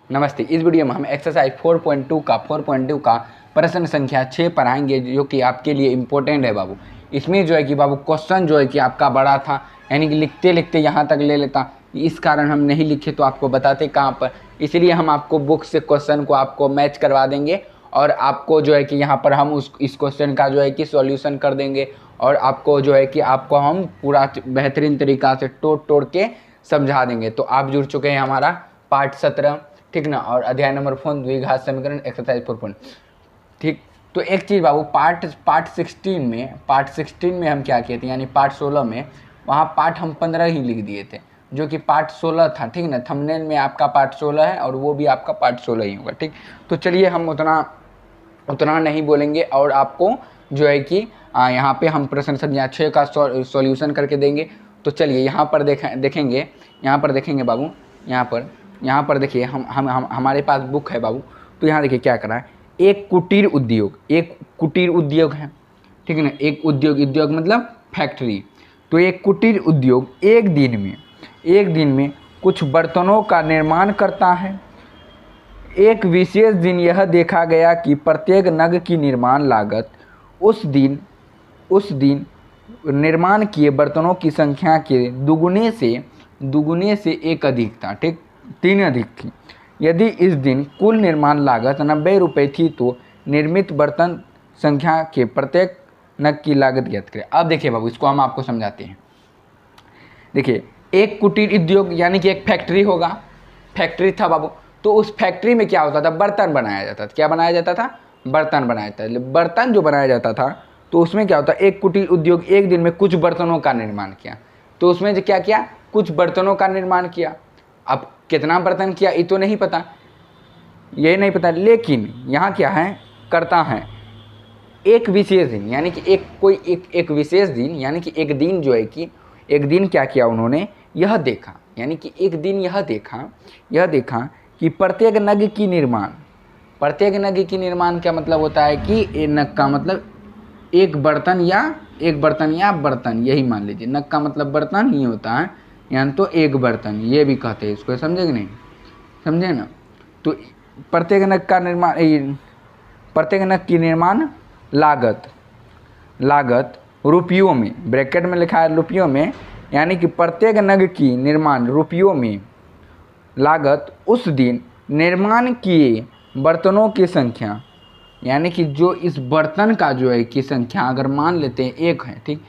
नमस्ते। इस वीडियो में हम एक्सरसाइज 4.2 का प्रश्न संख्या 6 पढ़ाएंगे, जो कि आपके लिए इम्पोर्टेंट है बाबू। इसमें जो है कि बाबू क्वेश्चन जो है कि आपका बड़ा था, यानी कि लिखते लिखते यहाँ तक ले लेता, इस कारण हम नहीं लिखे तो आपको बताते कहाँ पर। इसलिए हम आपको बुक से क्वेश्चन को आपको मैच करवा देंगे और आपको जो है कि यहाँ पर हम इस क्वेश्चन का जो है कि सॉल्यूशन कर देंगे और आपको जो है कि आपको हम पूरा बेहतरीन तरीक़ा से तोड़ के समझा देंगे। तो आप जुड़ चुके हैं हमारा पार्ट 17, ठीक ना, और अध्याय नंबर 4 द्विघात समीकरण एक्सरसाइज 4. ठीक। तो एक चीज़ बाबू, पार्ट 16 में हम क्या किए थे, यानी पार्ट 16 में वहाँ पार्ट हम 15 ही लिख दिए थे, जो कि पार्ट 16 था, ठीक ना। थंबनेल में आपका पार्ट 16 है और वो भी आपका पार्ट 16 ही होगा, ठीक। तो चलिए हम उतना नहीं बोलेंगे और आपको जो है कि यहाँ पे हम प्रश्न संख्या 6 का सॉल्यूशन करके देंगे। तो चलिए यहाँ पर देखेंगे बाबू, यहाँ पर देखिए हमारे पास बुक है बाबू। तो यहाँ देखिए क्या करा है, एक कुटीर उद्योग है, ठीक है ना। एक उद्योग मतलब फैक्ट्री। तो एक कुटीर उद्योग एक दिन में कुछ बर्तनों का निर्माण करता है। एक विशेष दिन यह देखा गया कि प्रत्येक नग की निर्माण लागत उस दिन निर्माण किए बर्तनों की संख्या के दुगुने से एक अधिक था, ठीक, 3 अधिक थी। यदि इस दिन कुल निर्माण लागत 90 रुपये थी तो निर्मित बर्तन संख्या के प्रत्येक नग की लागत ज्ञात करें। अब देखिए बाबू, इसको हम आपको समझाते हैं। देखिए, एक कुटीर उद्योग यानी कि एक फैक्ट्री था बाबू। तो उस फैक्ट्री में क्या होता था, बर्तन बनाया जाता था। क्या बनाया जाता था? बर्तन बनाया जाता था। बर्तन जो बनाया जाता था तो उसमें क्या होता, एक कुटीर उद्योग एक दिन में कुछ बर्तनों का निर्माण किया। तो उसमें जो क्या किया, कुछ बर्तनों का निर्माण किया। अब कितना बर्तन किया ये तो नहीं पता, लेकिन यहाँ क्या है, करता है एक विशेष दिन, यानी कि एक विशेष दिन, यानी कि एक दिन जो है कि एक दिन क्या किया उन्होंने, यह देखा, यानी कि एक दिन यह देखा कि प्रत्येक नग की निर्माण क्या मतलब होता है कि नग का मतलब एक बर्तन या बर्तन, यही मान लीजिए। नग का मतलब बर्तन ही होता है, यानी तो एक बर्तन ये भी कहते हैं इसको, समझे कि नहीं, समझे ना। तो प्रत्येक नग की निर्माण लागत रुपयों में, ब्रैकेट में लिखा है रुपयों में, यानी कि प्रत्येक नग की निर्माण रुपयों में लागत उस दिन निर्माण किए बर्तनों की संख्या, यानी कि जो इस बर्तन का जो है कि संख्या अगर मान लेते हैं 1 है, ठीक,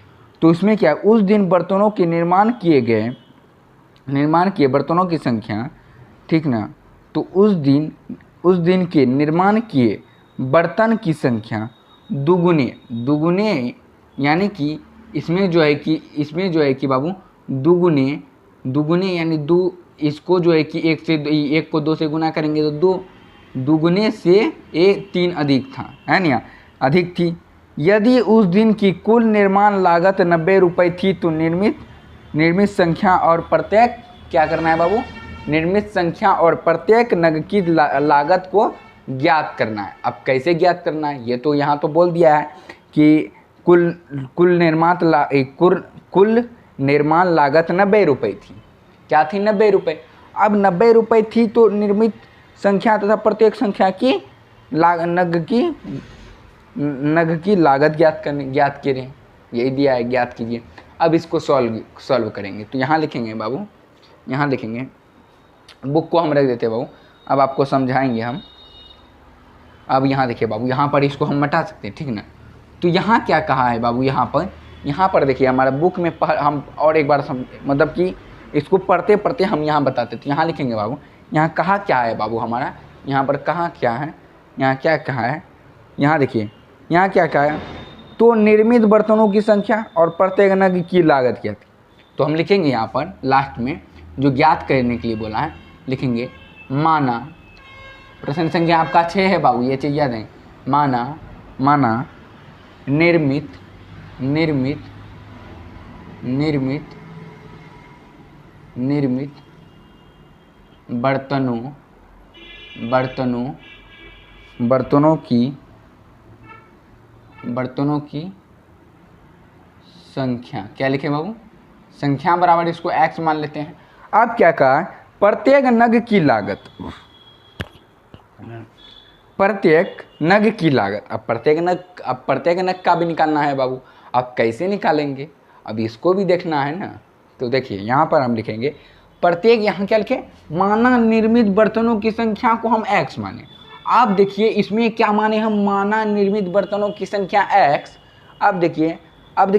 तो इसमें क्या है, उस दिन बर्तनों के निर्माण किए बर्तनों की संख्या, ठीक ना। तो उस दिन के निर्माण किए बर्तन की संख्या दुगुने, यानी कि इसमें जो है कि बाबू दुगुने यानी इसको जो है कि 1 को 2 से गुना करेंगे तो दुगुने से 3 अधिक था, है ना, अधिक थी। यदि उस दिन की कुल निर्माण लागत 90 रुपये थी तो निर्मित संख्या और प्रत्येक क्या करना है बाबू, निर्मित संख्या और प्रत्येक नग की लागत को ज्ञात करना है। अब कैसे ज्ञात करना है, ये तो यहाँ तो बोल दिया है कि कुल निर्माण लागत 90 रुपये थी। क्या थी? 90 रुपये। अब 90 रुपये थी तो निर्मित संख्या तथा प्रत्येक संख्या की नग की लागत ज्ञात करें, यही दिया है, ज्ञात कीजिए। अब इसको सॉल्व करेंगे। तो यहाँ लिखेंगे बाबू, यहाँ लिखेंगे, बुक को हम रख देते हैं बाबू, अब आपको समझाएंगे हम। अब यहाँ देखिए बाबू, यहाँ पर इसको हम मिटा सकते हैं, ठीक ना। तो यहाँ क्या कहा है बाबू, यहाँ पर देखिए हमारा बुक में हम और एक बार मतलब कि इसको पढ़ते हम यहाँ बताते। तो यहाँ लिखेंगे बाबू, यहाँ कहा क्या है बाबू हमारा, यहाँ पर कहा क्या है, यहाँ क्या कहा है, यहाँ देखिए यहाँ क्या कहा है, तो निर्मित बर्तनों की संख्या और प्रत्येक नग की लागत क्या थी। तो हम लिखेंगे यहाँ पर लास्ट में जो ज्ञात करने के लिए बोला है, लिखेंगे माना, प्रश्न संख्या आपका 6 है बाबू, ये चीज़ याद है। माना निर्मित बर्तनों की संख्या, क्या लिखे बाबू, संख्या बराबर इसको x मान लेते हैं। अब क्या कहा, प्रत्येक नग की लागत, प्रत्येक नग की लागत। अब प्रत्येक नग का भी निकालना है बाबू। अब कैसे निकालेंगे, अब इसको भी देखना है ना। तो देखिए यहाँ पर हम लिखेंगे प्रत्येक, यहाँ क्या लिखे, मानव निर्मित बर्तनों की संख्या को हम x माने। आप देखिए इसमें क्या माने हम, मानव निर्मित बर्तनों की संख्या x। अब देखिए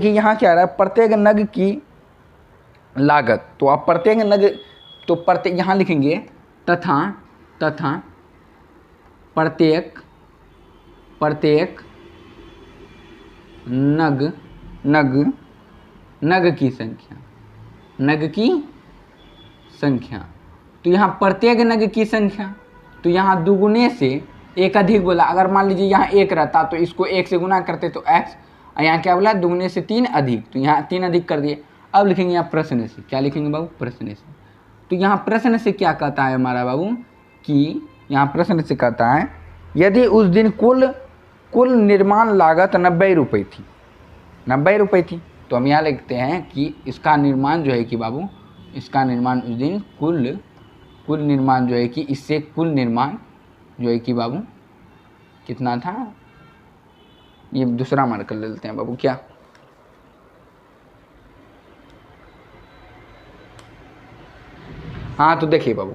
यहाँ क्या आ रहा है, प्रत्येक नग की लागत। तो आप प्रत्येक नग, तो प्रत्येक यहाँ लिखेंगे तथा प्रत्येक नग की संख्या। तो यहाँ प्रत्येक नग की संख्या, तो यहाँ दुगुने से एक अधिक बोला। अगर मान लीजिए यहाँ एक रहता तो इसको एक से गुना करते तो x, यहाँ क्या बोला, दुगुने से 3 अधिक, तो यहाँ 3 अधिक कर दिए। अब लिखेंगे यहाँ प्रश्न से, क्या लिखेंगे बाबू, प्रश्न से। तो यहाँ प्रश्न से क्या कहता है हमारा बाबू, कि यहाँ प्रश्न से कहता है यदि उस दिन कुल निर्माण लागत 90 रुपये थी, 90 रुपये थी, तो हम यहाँ लिखते हैं कि इसका निर्माण जो है कि बाबू, इसका निर्माण उस दिन कुल निर्माण जो है कि इससे कुल निर्माण जो है कि बाबू कितना था, ये दूसरा मार्कर ले लेते हैं बाबू, क्या, हाँ तो देखिए बाबू,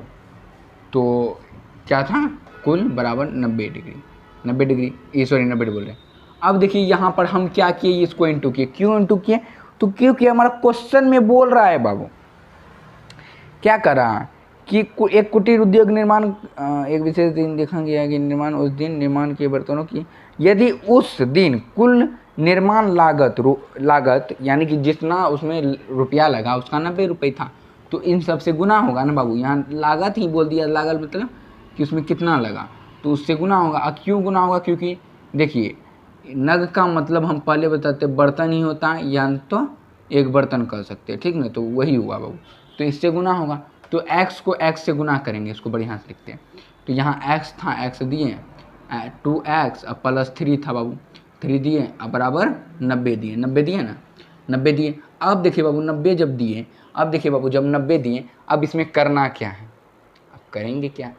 तो क्या था, कुल बराबर 90 डिग्री, ये सॉरी 90 बोल रहे हैं। अब देखिए यहाँ पर हम क्या किए, इसको इंटू किए। क्यों इंटू किए, तो क्योंकि हमारा क्वेश्चन में बोल रहा है बाबू, क्या कर रहा है कि एक कुटीर उद्योग निर्माण एक विशेष दिन देखा गया कि निर्माण उस दिन निर्माण के बर्तनों की, यदि उस दिन कुल निर्माण लागत यानी कि जितना उसमें रुपया लगा उसका 90 रुपये था, तो इन सब से गुना होगा ना बाबू। यहाँ लागत ही बोल दिया, लागत मतलब कि उसमें कितना लगा, तो उससे गुना होगा। अब क्यों गुना होगा, क्योंकि देखिए नग का मतलब हम पहले बताते बर्तन ही होता है, या तो एक बर्तन कर सकते हैं, ठीक ना, तो वही हुआ बाबू, तो इससे गुना होगा। तो x को x से गुना करेंगे, इसको बढ़िया से लिखते हैं। तो यहाँ x था, x दिए 2x, अब प्लस 3 था बाबू, 3 दिए, अब बराबर 90 दिए, 90 दिए ना, 90 दिए। अब देखिए बाबू 90 जब दिए, अब देखिए बाबू जब 90 दिए, अब इसमें करना क्या है, अब करेंगे क्या।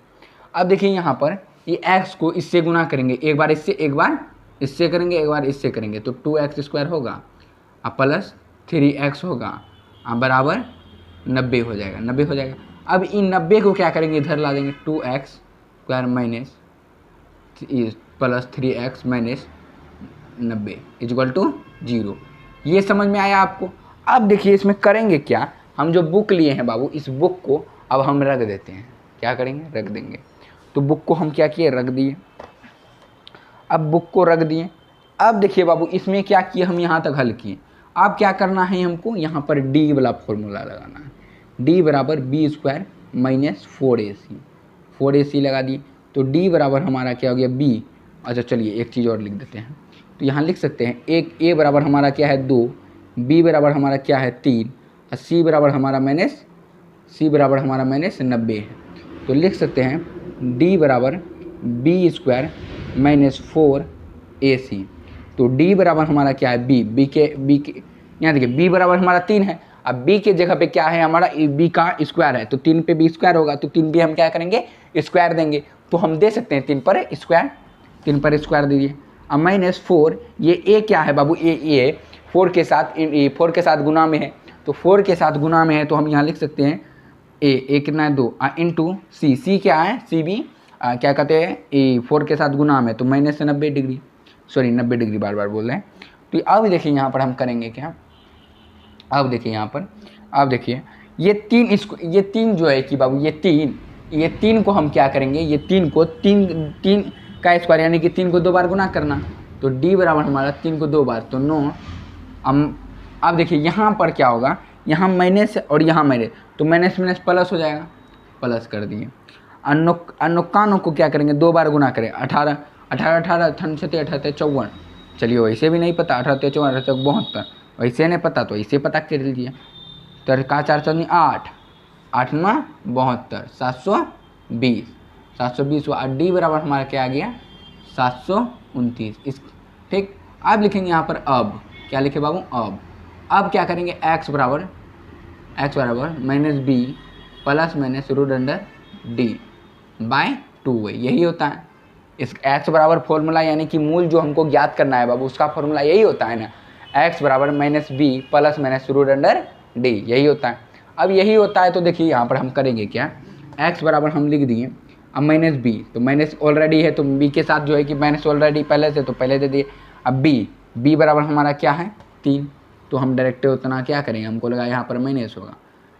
अब देखिए यहाँ पर ये x को इससे गुना करेंगे, एक बार इससे, एक बार इससे करेंगे, एक बार इससे करेंगे, तो 2x² होगा, अब प्लस 3x होगा, अब बराबर 90 हो जाएगा, 90 हो जाएगा। अब इन 90 को क्या करेंगे, इधर ला देंगे, 2x² minus plus 3x minus 90 equal to 0। ये समझ में आया आपको। अब देखिए इसमें करेंगे क्या, हम जो बुक लिए हैं बाबू, इस बुक को अब हम रख देते हैं, क्या करेंगे, रख देंगे। तो बुक को हम क्या किए, रख दिए। अब बुक को रख दिए। अब देखिए बाबू इसमें क्या किए, हम यहाँ तक हल किए। अब क्या करना है हमको, यहाँ पर d वाला फॉर्मूला लगाना है, d बराबर b² माइनस 4ac, 4ac लगा दिए। तो d बराबर हमारा क्या हो गया, b। अच्छा चलिए एक चीज़ और लिख देते हैं, तो यहाँ लिख सकते हैं एक a बराबर हमारा क्या है 2, b बराबर हमारा क्या है 3, और c बराबर हमारा माइनस 90 है। तो लिख सकते हैं d बराबर b² माइनस 4ac। तो d बराबर हमारा क्या है b के यहाँ देखिए b बराबर हमारा 3 है। अब b के जगह पे क्या है हमारा, b का स्क्वायर है, तो 3 पे b² होगा, तो 3 भी हम क्या करेंगे, स्क्वायर देंगे। तो हम दे सकते हैं 3 पर स्क्वायर दीजिए। अब माइनस 4, ये a क्या है बाबू, a 4 के साथ गुना में है, तो 4 के साथ गुना में है, तो हम यहाँ लिख सकते हैं a कितना है 2 इंटू c क्या है, c भी क्या कहते हैं 4 के साथ गुना में, तो माइनस 90 डिग्री, सॉरी 90 डिग्री बार बोल रहे हैं। तो अब देखिए यहाँ पर हम करेंगे क्या, अब देखिए यहाँ पर, अब देखिए ये तीन जो है कि बाबू ये तीन को हम क्या करेंगे, ये तीन का स्क्वायर यानी कि 3 को 2 बार गुना करना। तो d बराबर हमारा 3 को 2 बार, तो 9। अब देखिए यहाँ पर क्या होगा, यहाँ माइनस और यहाँ माइनस, तो माइनस प्लस हो जाएगा, प्लस कर दिए। अनुकानों को क्या करेंगे, 2 बार गुना करें, 18 54, चलिए वैसे भी नहीं पता, 18 54 72, वैसे नहीं पता तो ऐसे पता कर लीजिए। तो का 4 4 8, 8 9 72, 720 हुआ। डी बराबर हमारा क्या आ गया 729। इस ठीक, अब लिखेंगे यहाँ पर, अब क्या लिखे बाबू, अब क्या करेंगे, x बराबर minus B plus minus root under D by 2 है, यही होता है इस x बराबर फॉर्मूला, यानी कि मूल जो हमको ज्ञात करना है बाबू उसका फॉर्मूला यही होता है ना, x बराबर minus B plus minus root under D, यही होता है। अब यही होता है तो देखिए यहाँ पर हम करेंगे क्या, x बराबर हम लिख दिए, अब माइनस बी, तो माइनस ऑलरेडी है तो b के साथ जो है कि माइनस ऑलरेडी पहले से तो पहले दे दिए। अब b बराबर हमारा क्या है 3, तो हम डायरेक्ट उतना क्या करेंगे, हमको लगा यहाँ पर माइनस होगा,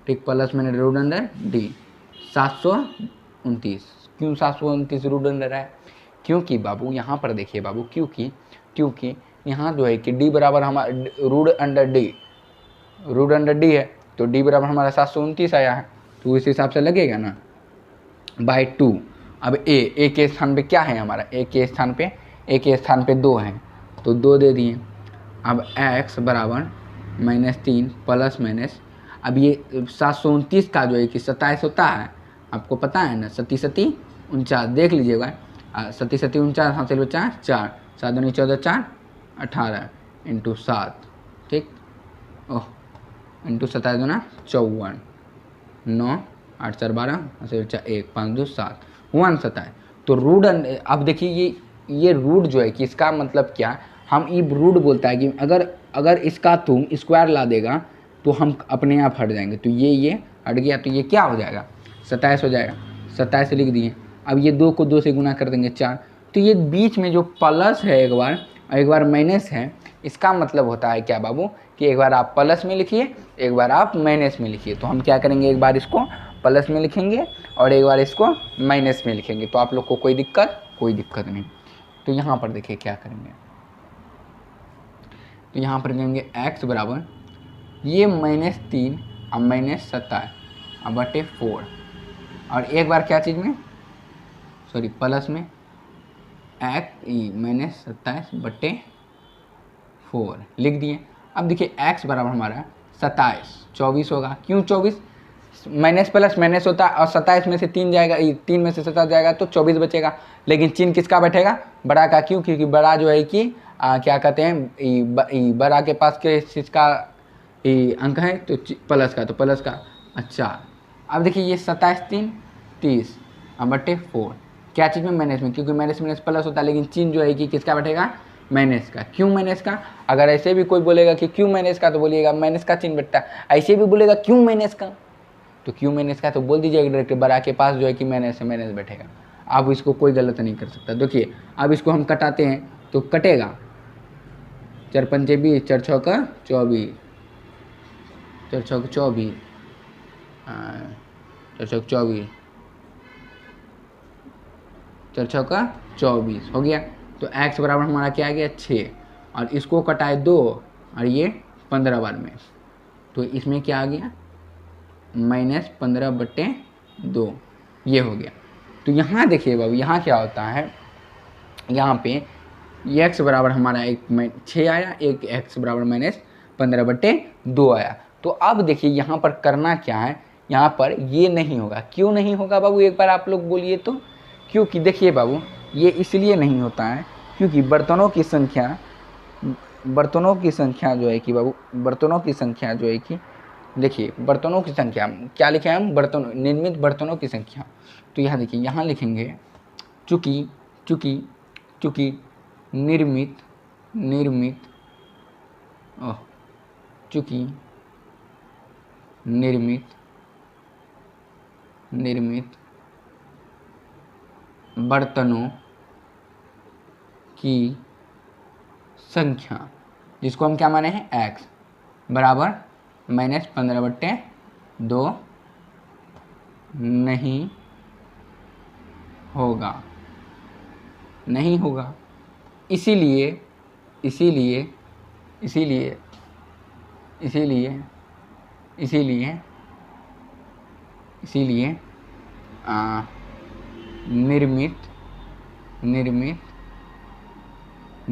ठीक, plus minus root under D 729। क्यों 729 रूट अंडर है, क्योंकि बाबू यहाँ पर देखिए बाबू, क्योंकि यहाँ जो है कि d बराबर हमारा रूट अंडर डी है, तो d बराबर हमारा 729 आया है, तो इस हिसाब से लगेगा ना बाय 2। अब a के स्थान पे क्या है हमारा, a के स्थान पे 2 है, तो 2 दे दिए। अब x बराबर -3 प्लस माइनस, अब ये 729 का जो है कि 27 होता है, आपको पता है ना, 37 49 देख लीजिएगा, 37 49 हासिल बचा 4, 7 दूनी 14 4 18 इंटू 7, ठीक, ओह इंटू 27 दूना 54, 9 8 4 12 हासिल बचा 1 5 2 7 127। तो रूट, अब देखिए ये रूट जो है कि इसका मतलब क्या, हम ये रूट बोलता है कि अगर इसका तुम स्क्वायर ला देगा तो हम अपने आप हट जाएंगे, तो ये हट गया, तो ये क्या हो जाएगा 27 हो जाएगा, 27 लिख दिए। अब ये 2 को 2 से गुना कर देंगे 4, तो ये बीच में जो प्लस है एक बार माइनस है, इसका मतलब होता है क्या बाबू कि एक बार आप प्लस में लिखिए, एक बार आप माइनस में लिखिए। तो हम क्या करेंगे, एक बार इसको प्लस में लिखेंगे और एक बार इसको माइनस में लिखेंगे, तो आप लोग को कोई दिक्कत नहीं। तो यहाँ पर देखिए क्या करेंगे, तो यहाँ पर करेंगे x बराबर ये -3 अब -27 अब बटे 4, और एक बार क्या चीज़ में, सॉरी प्लस में x -27 बटे 4 लिख दिए। अब देखिए x बराबर हमारा 24 होगा, क्यों 24, माइनस प्लस माइनस होता है, और 27 में से 3 जाएगा, 3 में से 27 जाएगा तो 24 बचेगा, लेकिन चिन्ह किसका बैठेगा, बड़ा का, क्यों, क्योंकि बड़ा जो है कि क्या कहते हैं, बड़ा के पास के चीज़ का अंक है तो प्लस का, तो प्लस का। अच्छा अब देखिए ये 27 3 30 अब बटे 4, क्या चीज़ में, माइनस में, क्योंकि माइनस माइनस प्लस होता है, लेकिन चिन्ह जो है कि किसका बैठेगा, माइनस का। क्यों माइनस का, अगर ऐसे भी कोई बोलेगा कि क्यों माइनस का, तो बोलिएगा माइनस का चिन्ह बैठता है, ऐसे भी बोलेगा क्यों माइनस का, तो क्यों माइनस का, तो बोल दीजिएगा डायरेक्ट बड़ा के पास जो है कि माइनस है, माइनस बैठेगा। अब इसको कोई गलत नहीं कर सकता। देखिए अब इसको हम कटाते हैं तो कटेगा, 4 पंजे 20, 4 6 का 24, 4 6 का 24, 4 6 24, 4 6 का 24 हो गया। तो x बराबर हमारा क्या आ गया 6, और इसको कटाए 2 और ये 15 बार में, तो इसमें क्या आ गया -15 बटे 2, ये हो गया। तो यहाँ देखिए बाबू, यहाँ क्या होता है, यहाँ पे x बराबर हमारा 6 आया, एक x बराबर -15 बटे 2 आया। तो अब देखिए यहाँ पर करना क्या है, यहाँ पर ये नहीं होगा, क्यों नहीं होगा बाबू, एक बार आप लोग बोलिए तो। क्योंकि देखिए बाबू ये इसलिए नहीं होता है क्योंकि बर्तनों की संख्या जो है कि बाबू, बर्तनों की संख्या जो है कि, देखिए बर्तनों की संख्या क्या लिखे हैं हम, निर्मित बर्तनों की संख्या। तो यहाँ देखिए, यहाँ लिखेंगे चूँकि निर्मित बर्तनों की संख्या, जिसको हम क्या माने हैं x बराबर -15 बटे 2 नहीं होगा। इसीलिए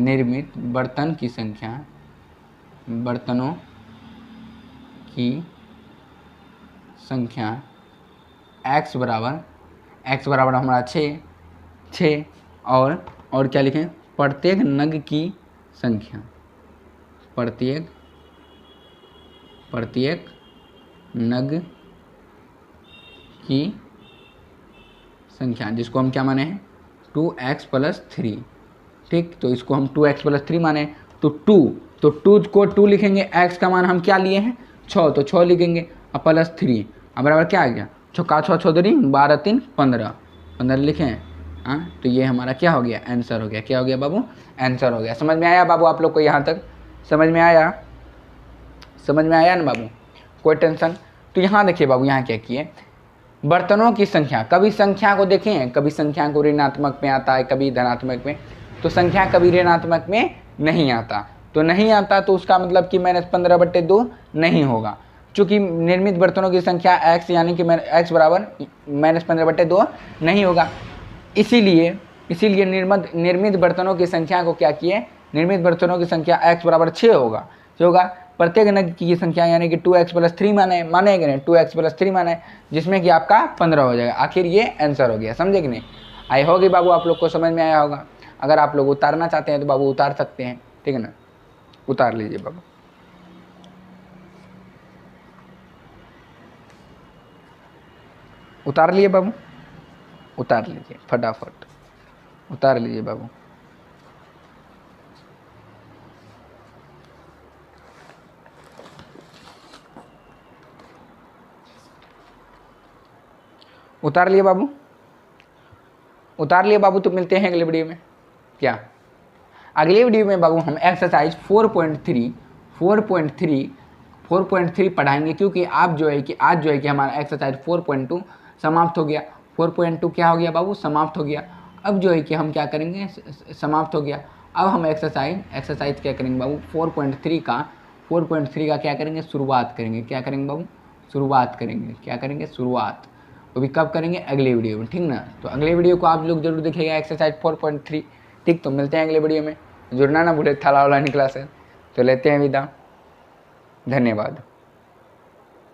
निर्मित बर्तनों की संख्या x बराबर हमारा 6 और क्या लिखें, प्रत्येक नग की संख्या, प्रत्येक नग की संख्या, जिसको हम क्या माने हैं 2x + 3, ठीक। तो इसको हम 2x + 3 माने, तो 2 को 2 लिखेंगे, x का मान हम क्या लिए हैं 6, तो 6 लिखेंगे, अब +3, अब बराबर क्या आ गया 6 का 6 6 3 12 3 15 लिखें। हाँ, तो ये हमारा क्या हो गया आंसर हो गया, क्या हो गया बाबू आंसर हो गया। समझ में आया बाबू आप लोग को, यहाँ तक समझ में आया, समझ में आया ना बाबू, कोई टेंशन। तो यहाँ देखिए बाबू, यहाँ क्या किए, बर्तनों की संख्या, कभी संख्या को देखें, कभी संख्या को ऋणात्मक में आता है, कभी धनात्मक में, तो संख्या कभी ऋणात्मक में नहीं आता, तो नहीं आता तो उसका मतलब कि -15/2 नहीं होगा। चूँकि निर्मित बर्तनों की संख्या x यानी कि x बराबर -15/2 नहीं होगा, इसीलिए निर्मित बर्तनों की संख्या को क्या किए, निर्मित बर्तनों की संख्या x बराबर 6 होगा, प्रत्येक नग की संख्या यानी कि 2x + 3 माने कि नहीं, 2x + 3 माने, जिसमें कि आपका 15 हो जाएगा। आखिर ये आंसर हो गया, समझे कि नहीं। आई होगी बाबू आप लोग को समझ में आया होगा। अगर आप लोग उतारना चाहते हैं तो बाबू उतार सकते हैं, ठीक है ना, उतार लीजिए बाबू। उतार लिए बाबू, उतार लीजिए फटाफट, उतार लीजिए बाबू। उतार लिए बाबू, उतार लिए बाबू। तो मिलते हैं अगले वीडियो में। क्या अगले वीडियो में बाबू हम एक्सरसाइज 4.3 पढ़ाएंगे, क्योंकि आप जो है कि आज जो है कि हमारा एक्सरसाइज 4.2 समाप्त हो गया। 4.2 क्या हो गया बाबू, समाप्त हो गया। अब जो है कि हम क्या करेंगे, समाप्त हो गया। अब हम एक्सरसाइज क्या करेंगे बाबू, 4.3 का क्या करेंगे, शुरुआत करेंगे। क्या करेंगे बाबू, शुरुआत करेंगे। क्या करेंगे, शुरुआत। वो भी कब करेंगे, अगले वीडियो में, ठीक ना। तो अगले वीडियो को आप लोग जरूर देखिएगा, एक्सरसाइज 4.3, ठीक। तो मिलते हैं अगले वीडियो में, जुड़ना ना भूले, थाला वाला निकला से। तो लेते हैं विदा, धन्यवाद।